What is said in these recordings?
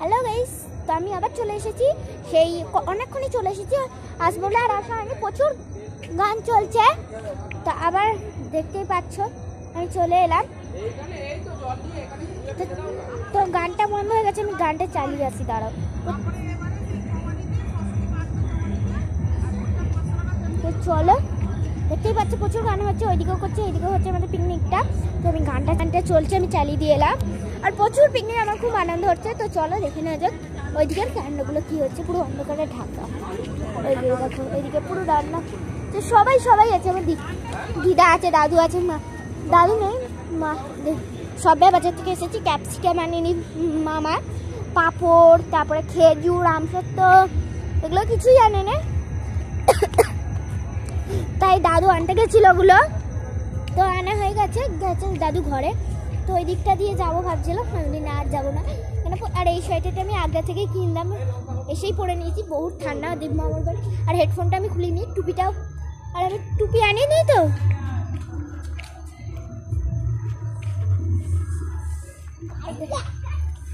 Hello guys, তো আমি আবার চলে এসেছি, সেই অনেকক্ষণই চলে এসেছি, আসবো বলে আর আসা হয়নি। প্রচুর গান চলছে, তো আবার দেখতেই পাচ্ছ আমি চলে এলাম। তো গানটা বন্ধ হয়ে গেছে, আমি গানটা চালিয়ে আসি, দাঁড়াও। তো চলো, দেখতেই পাচ্ছ প্রচুর গান হচ্ছে, ওইদিকেও করছে, এইদিকেও হচ্ছে আমাদের পিকনিকটা। তো আমি গানটা চলছে, আমি চালিয়ে দিয়ে এলাম। আর প্রচুর পিকনিক, আমার খুব আনন্দ হচ্ছে। তো চলো দেখে নেওয়া যাক ওইদিকের কাণ্ডগুলো কী হচ্ছে। পুরো অন্ধকারে ঢাকা, ওইদিকে দেখো, ওইদিকে পুরো রান্না। তো সবাই আছে, আমার দিদা আছে, দাদু আছে, মা দাদু নেই, মা সবাই বাজার থেকে এসেছি। ক্যাপসিকাম আনিনি মামা, পাঁপড়, তারপরে খেজুর, আমসত্ব, এগুলো কিছুই আনে না, তাই দাদু আনতে গেছিল ওগুলো। তো আনা হয়ে গেছে দাদু ঘরে। তো ওই দিকটা দিয়ে যাবো ভাবছিলাম, আমি না আর যাবো না কেন। আর এই সোয়েটারটা আমি আগে থেকেই কিনলাম, এসেই পরে নিয়েছি, বহুত ঠান্ডা দেব মামার বাড়ি। আর হেডফোনটা আমি খুলে নিই, টুপিটাও, আর আমি টুপি আনিয়ে নিই।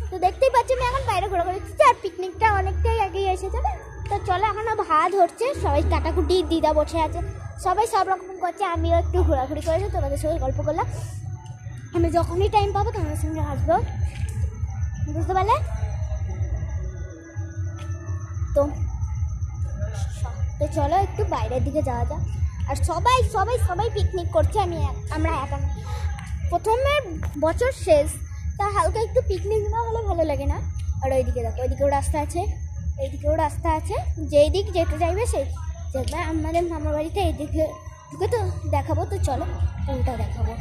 তো দেখতেই পাচ্ছি আমি এখন বাইরে ঘোরাঘুরি করছি, আর পিকনিকটা অনেকটাই আগেই এসেছে। তো চলো, এখনও ভাত হচ্ছে, সবাই কাটাকুটি, দিদা বসে আছে, সবাই সব রকম করছে। আমিও একটু ঘোরাঘুরি করেছি, তোমাদের সঙ্গে গল্প করলাম। আমি যখনই টাইম পাবো তোমাদের সঙ্গে আসবো, বুঝতে পারলে? তো চলো একটু বাইরের দিকে যাওয়া যাক। আর সবাই পিকনিক করছে, আমরা একা না। প্রথমের বছর শেষ, তা হালকা একটু পিকনিক না হলে ভালো লাগে না। আর ওইদিকে দেখো, ওইদিকেও রাস্তা আছে, এইদিকেও রাস্তা আছে, যেই দিক যেতে চাইবে সেই যাবে। আমাদের মামার বাড়িতে এইদিকে তো দেখাবো, তো চলো পুরোটা দেখাবো।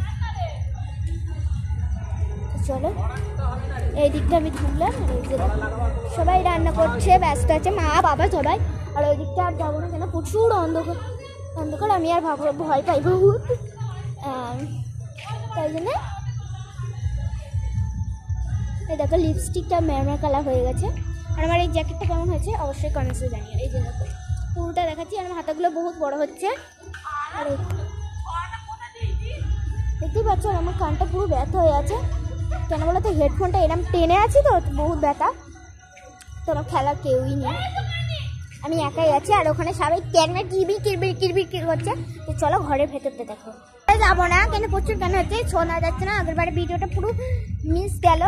চলো, এই দিকটা আমি ঢুকলাম, এই যে সবাই রান্না করছে, ব্যস্ত আছে, মা বাবা সবাই। আর ওই দিকটা আর যাবো না কেন, প্রচুর অন্ধকার, আমি আর ভয় পাই বহুত, তাই জন্য। এই দেখো, লিপস্টিকটা ম্যারমার কালার হয়ে গেছে। আর আমার এই জ্যাকেটটা কেমন হয়েছে অবশ্যই কমেন্টসে জানিও। এই যে দেখো, পুরোটা দেখাচ্ছি। আর আমার হাতাগুলো বহুত বড় হচ্ছে। আর দেখতেই পাচ্ছ, আমার কানটা পুরো ব্যথা হয়ে আছে, কেন বলো তো, হেডফোনটা এরম টেনে আছি তো, বহুত ব্যথা। তো আমার খেলা কেউই নেই, আমি একাই আছি। আর ওখানে সবাই ক্যানমে কিরবির করছে। তো চলো ঘরের ভেতরটা দেখো। যাবো না কেন, প্রচুর গান হচ্ছে, শোনা যাচ্ছে না। আগেরবারে ভিডিওটা পুরো মিস গেল,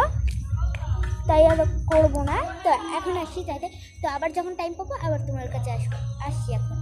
তাই আর করবো না। তো এখন আসছি তাইতে। তো আবার যখন টাইম পাবো আবার তোমার কাছে আসছি এখন।